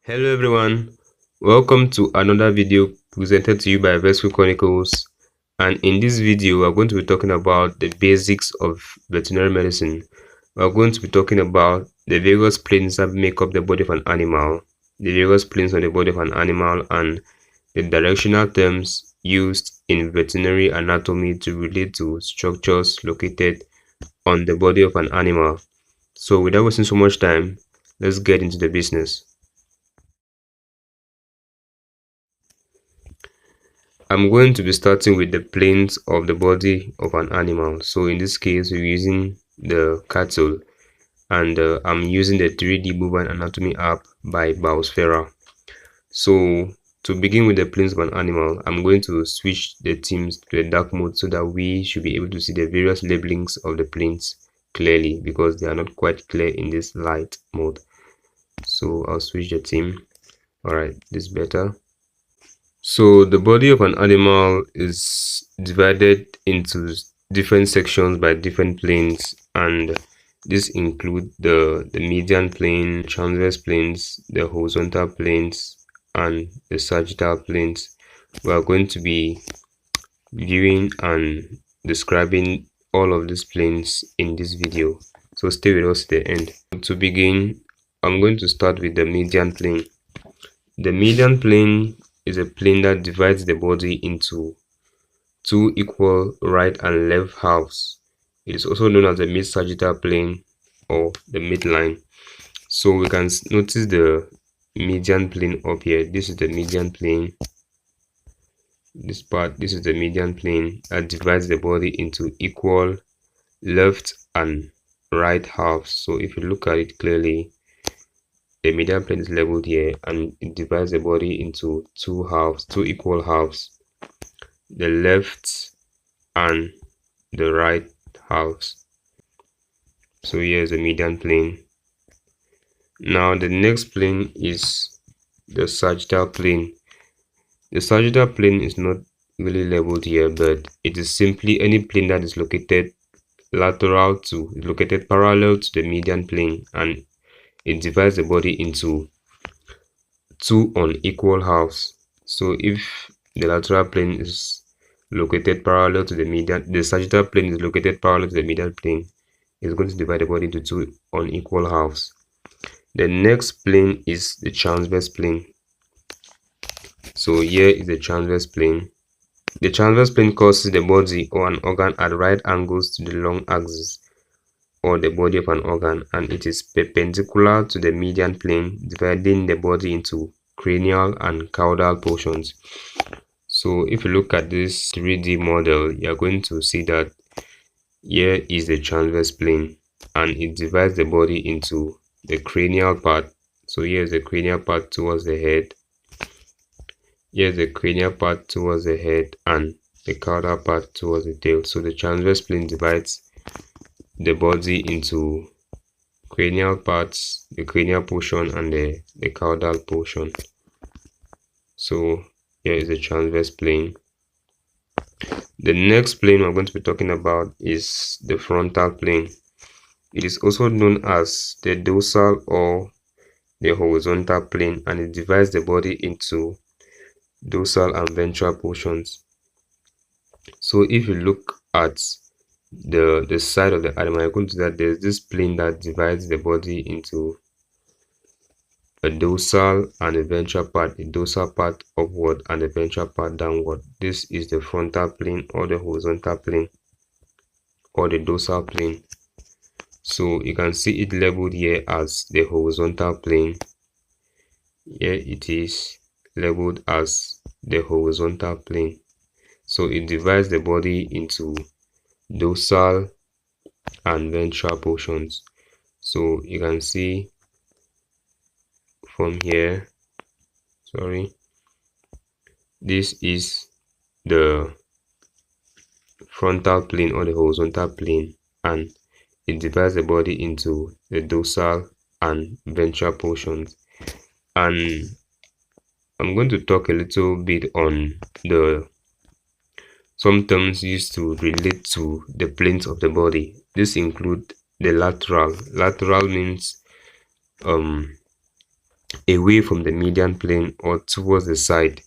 Hello everyone, welcome to another video presented to you by Veterinary Chronicles, and in this video we're going to be talking about the basics of veterinary medicine. We're going to be talking about the various planes that make up the body of an animal, the various planes on the body of an animal, and the directional terms used in veterinary anatomy to relate to structures located on the body of an animal. So without wasting so much time, let's get into the business. I'm going to be starting with the planes of the body of an animal. So in this case, we're using the cattle, and I'm using the 3D Bovine Anatomy app by biosphera. So to begin with the planes of an animal, I'm going to switch the themes to the dark mode so that we should be able to see the various labelings of the planes clearly, because they are not quite clear in this light mode. So I'll switch the theme. All right, this is better. So the body of an animal is divided into different sections by different planes, and this include the median plane, transverse planes, the horizontal planes, and the sagittal planes. We are going to be viewing and describing all of these planes in this video, so stay with us to the end. To begin, I'm going to start with the median plane. The median plane is a plane that divides the body into two equal right and left halves. It is also known as the mid-sagittal plane or the midline. So we can notice the median plane up here. This is the median plane. This is the median plane that divides the body into equal left and right halves. So if you look at it clearly, the median plane is labeled here, and it divides the body into two halves, two equal halves, the left and the right halves. So here is the median plane. Now the next plane is the sagittal plane. The sagittal plane is not really labeled here, but it is simply any plane that is located parallel to the median plane, and it divides the body into two unequal halves. So if the lateral plane is located parallel to the median, the sagittal plane is located parallel to the median plane, it's going to divide the body into two unequal halves. The next plane is the transverse plane. So here is the transverse plane. The transverse plane causes the body or an organ at right angles to the long axis or the body of an organ, and it is perpendicular to the median plane, dividing the body into cranial and caudal portions. So if you look at this 3D model, you're going to see that here is the transverse plane, and it divides the body into the cranial part. So here's the cranial part towards the head, here's the cranial part towards the head, and the caudal part towards the tail. So the transverse plane divides the body into cranial parts, the cranial portion, and the caudal portion. So here is the transverse plane. The next plane we're going to be talking about is the frontal plane. It is also known as the dorsal or the horizontal plane, and it divides the body into dorsal and ventral portions. So if you look at the side of the animal, you're going to see that there's this plane that divides the body into a dorsal and a ventral part, a dorsal part upward and a ventral part downward. This is the frontal plane or the horizontal plane or the dorsal plane. So you can see it labeled here as the horizontal plane. Here it is labeled as the horizontal plane. So it divides the body into dorsal and ventral portions. So you can see from here, this is the frontal plane or the horizontal plane, and it divides the body into the dorsal and ventral portions. And I'm going to talk a little bit on some terms used to relate to the planes of the body. This include the lateral. Lateral means away from the median plane or towards the side.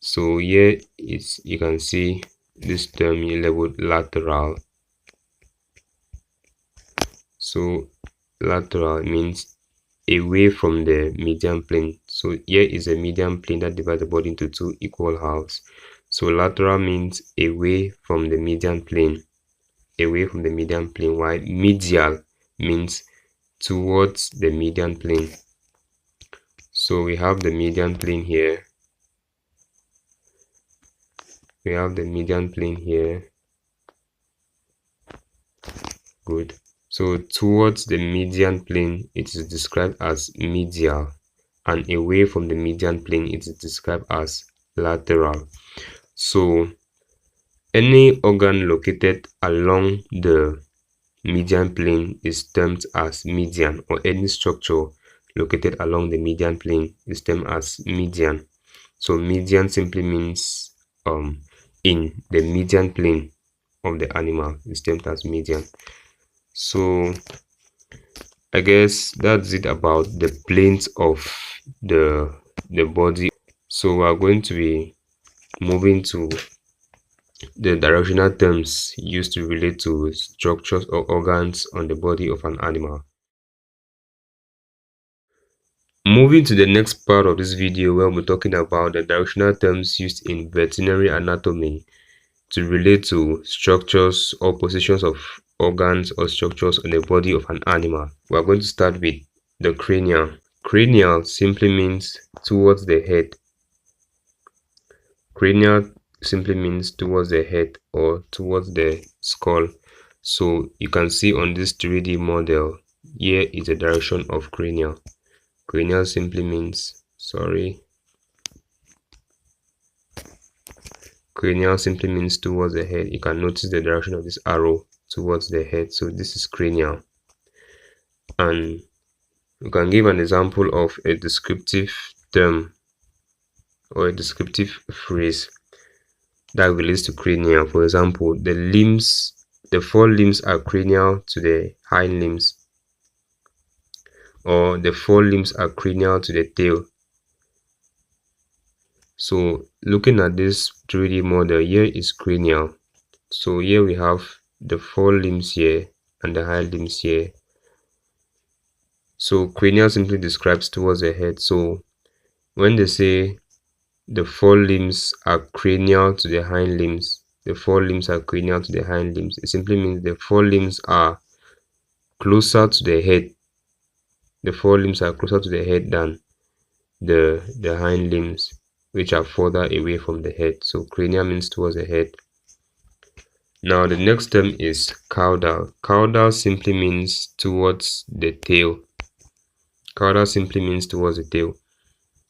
So here is, you can see this term here labeled lateral. So lateral means away from the median plane. So here is a median plane that divides the body into two equal halves. So lateral means away from the median plane, away from the median plane, while medial means towards the median plane. So we have the median plane here. We have the median plane here. Good. So towards the median plane, it is described as medial, and away from the median plane, it is described as lateral. So any organ located along the median plane is termed as median, or any structure located along the median plane is termed as median. So median simply means in the median plane of the animal is termed as median. So I guess that's it about the planes of the body. So we are going to be moving to the directional terms used to relate to structures or organs on the body of an animal. Moving to the next part of this video, where we're talking about the directional terms used in veterinary anatomy to relate to structures or positions of organs or structures on the body of an animal. We are going to start with the cranial. Cranial simply means towards the head. Cranial simply means towards the head or towards the skull. So you can see on this 3D model, here is the direction of cranial. Cranial simply means, cranial simply means towards the head. You can notice the direction of this arrow towards the head. So this is cranial. And you can give an example of a descriptive term or a descriptive phrase that relates to cranial. For example, the forelimbs are cranial to the hind limbs, or the forelimbs are cranial to the tail. So looking at this 3D model, here is cranial. So here we have the forelimbs here and the hind limbs here. So cranial simply describes towards the head. So when they say the forelimbs are cranial to the hind limbs, the forelimbs are cranial to the hind limbs, it simply means the forelimbs are closer to the head. The forelimbs are closer to the head than the hind limbs, which are further away from the head. So cranial means towards the head. Now the next term is caudal. Caudal simply means towards the tail. Caudal simply means towards the tail.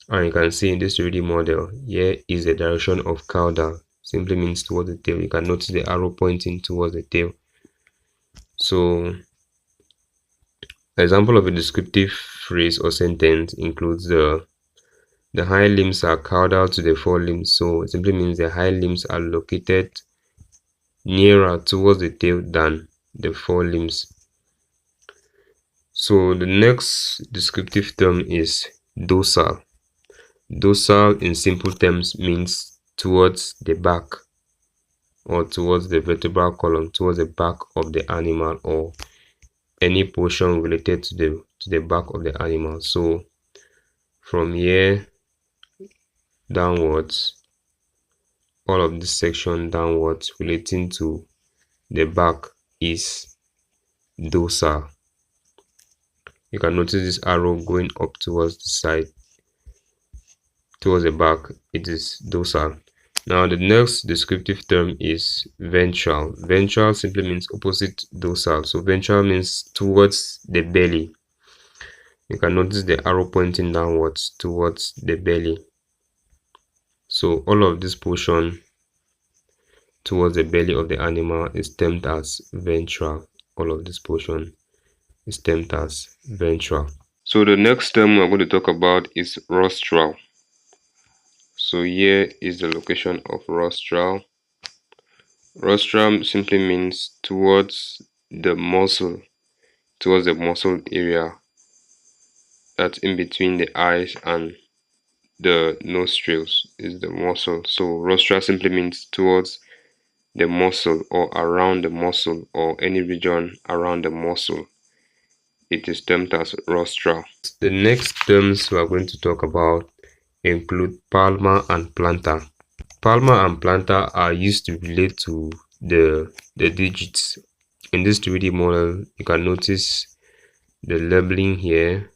And you can see in this 3D model, here is the direction of caudal. Simply means towards the tail. You can notice the arrow pointing towards the tail. So example of a descriptive phrase or sentence includes the hind limbs are caudal to the forelimbs. So it simply means the hind limbs are located nearer towards the tail than the forelimbs. So the next descriptive term is dorsal. Dorsal in simple terms means towards the back, or towards the vertebral column, towards the back of the animal, or any portion related to the back of the animal. So from here downwards, all of this section downwards relating to the back is dorsal. You can notice this arrow going up towards the side, towards the back. It is dorsal. Now the next descriptive term is ventral. Ventral simply means opposite dorsal. So ventral means towards the belly. You can notice the arrow pointing downwards towards the belly. So all of this portion towards the belly of the animal is termed as ventral. All of this portion is termed as ventral. So the next term we're going to talk about is rostral. So here is the location of rostral. Rostral simply means towards the muscle area that's in between the eyes and the nostrils is the muscle. So rostra simply means towards the muscle or around the muscle or any region around the muscle. It is termed as rostral. The next terms we are going to talk about include palmar and plantar. Palmar and plantar are used to relate to the digits. In this 3D model, you can notice the labeling here.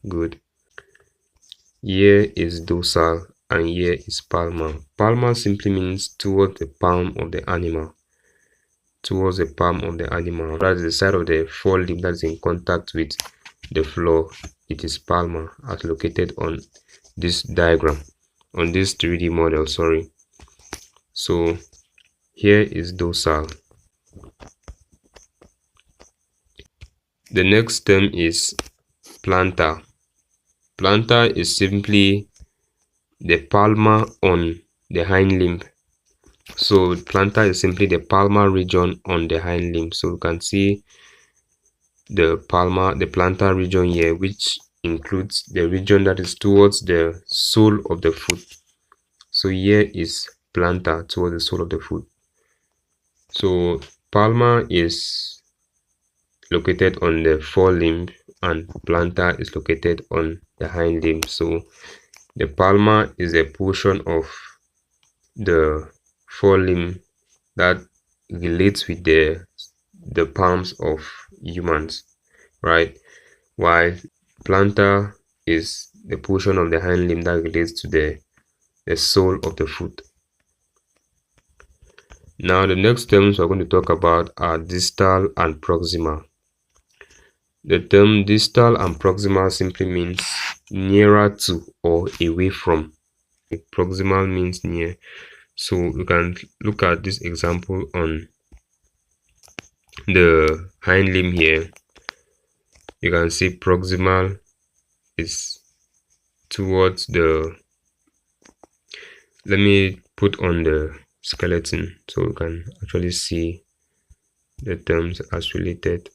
Good. Here is dorsal and here is palmar. Palmar simply means towards the palm of the animal. Towards the palm of the animal. That is the side of the forelimb that is in contact with the floor. It is palmar as located on this diagram, on this 3D model, sorry. So here is dorsal. The next term is plantar. Plantar is simply the palmar on the hind limb. So plantar is simply the palmar region on the hind limb. So you can see the plantar region here, which includes the region that is towards the sole of the foot. So here is plantar towards the sole of the foot. So palmar is located on the forelimb and plantar is located on the hind limb. So the palmar is a portion of the forelimb that relates with the palms of humans, right? While plantar is the portion of the hind limb that relates to the sole of the foot. Now the next terms we're going to talk about are distal and proximal. The term distal and proximal simply means nearer to or away from. Proximal means near. So you can look at this example on the hind limb here. You can see proximal is towards the, let me put on the skeleton so you can actually see the terms as related.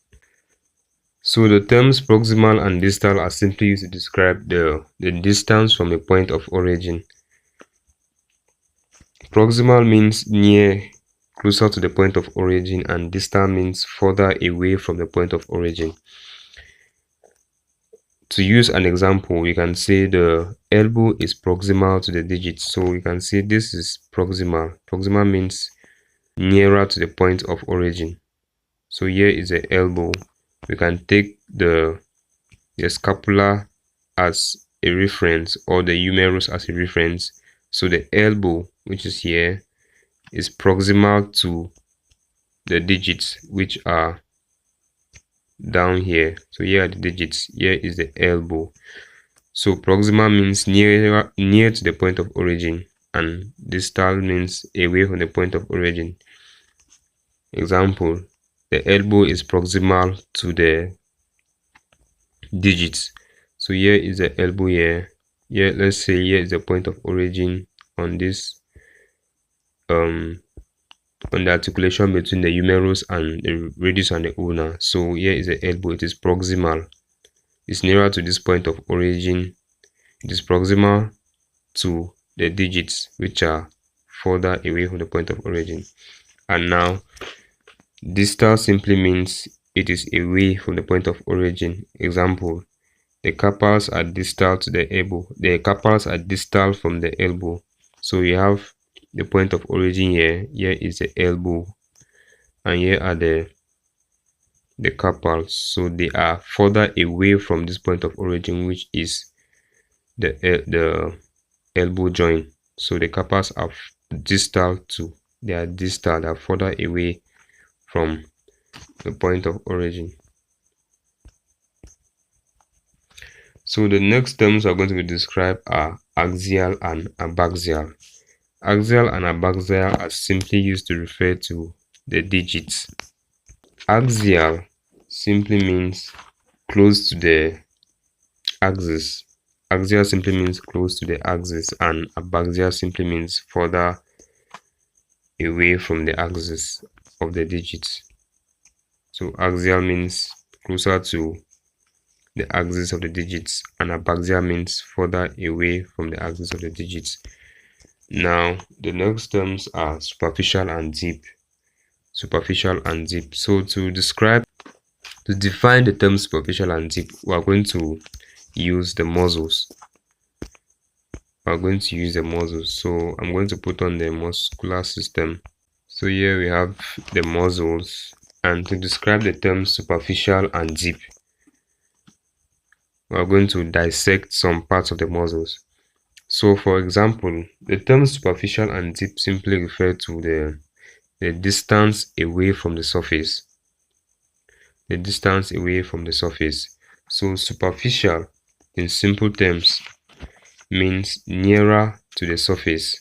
So the terms proximal and distal are simply used to describe the distance from a point of origin. Proximal means near, closer to the point of origin, and distal means further away from the point of origin. To use an example, we can say the elbow is proximal to the digits. So we can say this is proximal. Proximal means nearer to the point of origin. So here is the elbow. We can take the scapula as a reference or the humerus as a reference. So the elbow, which is here, is proximal to the digits, which are down here. So here are the digits. Here is the elbow. So proximal means near to the point of origin, and distal means away from the point of origin. Example, the elbow is proximal to the digits. So here is the elbow here. Here, let's say here is the point of origin on this on the articulation between the humerus and the radius and the ulna. So here is the elbow. It is proximal. It's nearer to this point of origin. It is proximal to the digits, which are further away from the point of origin. And now distal simply means it is away from the point of origin. Example, the carpals are distal to the elbow. The carpals are distal from the elbow. So we have the point of origin here. Here is the elbow, and here are the carpals. So they are further away from this point of origin, which is the elbow joint. So the carpals are distal to, they are further away from the point of origin. So the next terms we are going to be described are axial and abaxial. Axial and abaxial are simply used to refer to the digits. Axial simply means close to the axis. Axial simply means close to the axis, and abaxial simply means further away from the axis of the digits. So axial means closer to the axis of the digits, and abaxial means further away from the axis of the digits. Now the next terms are superficial and deep. Superficial and deep. So to define the term superficial and deep, we are going to use the muscles. So I'm going to put on the muscular system. So here we have the muscles, and to describe the term superficial and deep, we are going to dissect some parts of the muscles. So for example, the term superficial and deep simply refer to the distance away from the surface. The distance away from the surface. So superficial in simple terms means nearer to the surface.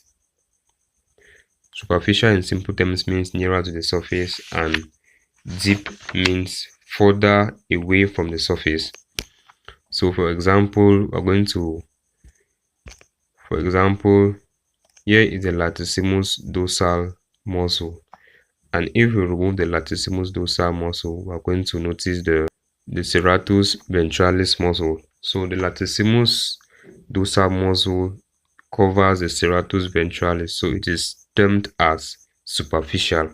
Superficial in simple terms means nearer to the surface, and deep means further away from the surface. So for example, here is the latissimus dorsal muscle, and if we remove the latissimus dorsal muscle, we are going to notice the serratus ventralis muscle. So the latissimus dorsal muscle covers the serratus ventralis, so it is termed as superficial.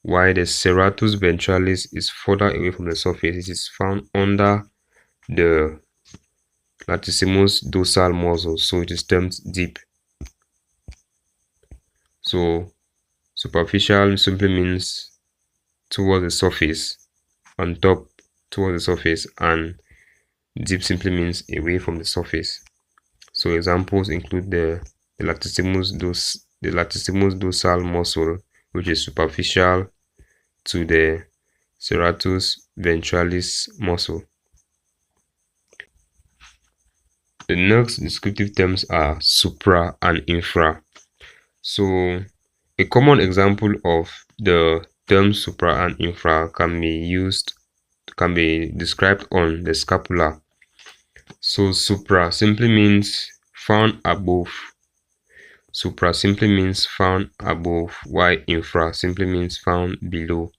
While the serratus ventralis is further away from the surface. It is found under the latissimus dorsal muscle, so it is termed deep. So superficial simply means towards the surface, on top towards the surface, and deep simply means away from the surface. So examples include the latissimus dorsal muscle, which is superficial to the serratus ventralis muscle. The next descriptive terms are supra and infra. So a common example of the terms supra and infra can be described on the scapula. So supra simply means found above. While infra simply means found below.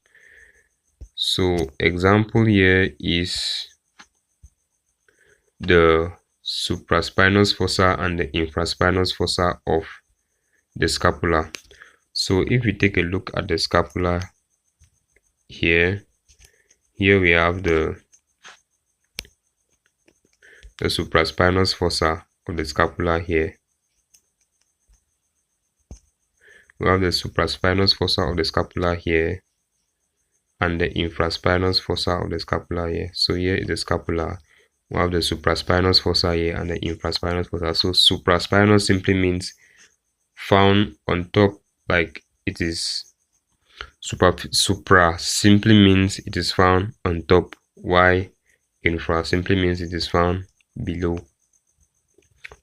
So example here is the supraspinous fossa and the infraspinous fossa of the scapula. So if we take a look at the scapula here we have the supraspinous fossa of the scapula here. We have the supraspinous fossa of the scapula here and the infraspinous fossa of the scapula here. So here is the scapula. We have the supraspinous fossa here and the infraspinous fossa. So supraspinous simply means found on top, like it is supra simply means it is found on top, while infra simply means it is found below.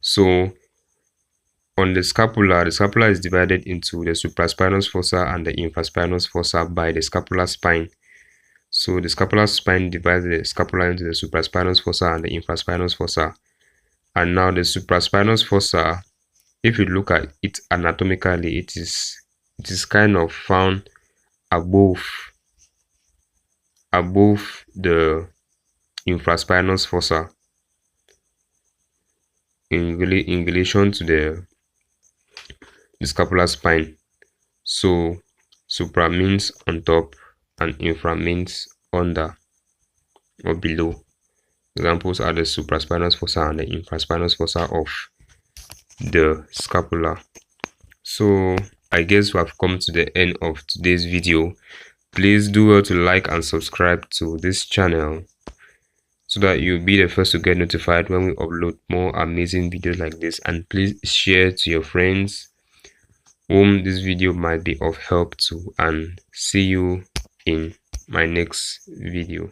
So on the scapula is divided into the supraspinous fossa and the infraspinous fossa by the scapular spine. So the scapular spine divides the scapula into the supraspinous fossa and the infraspinous fossa. And now the supraspinous fossa, if you look at it anatomically, it is kind of found above the infraspinous fossa in relation to the scapular spine. So supra means on top and infra means under or below. Examples are the supraspinous fossa and the infraspinous fossa of the scapula. So I guess we have come to the end of today's video. Please do well to like and subscribe to this channel so that you'll be the first to get notified when we upload more amazing videos like this. And please share to your friends whom this video might be of help to, and see you in my next video.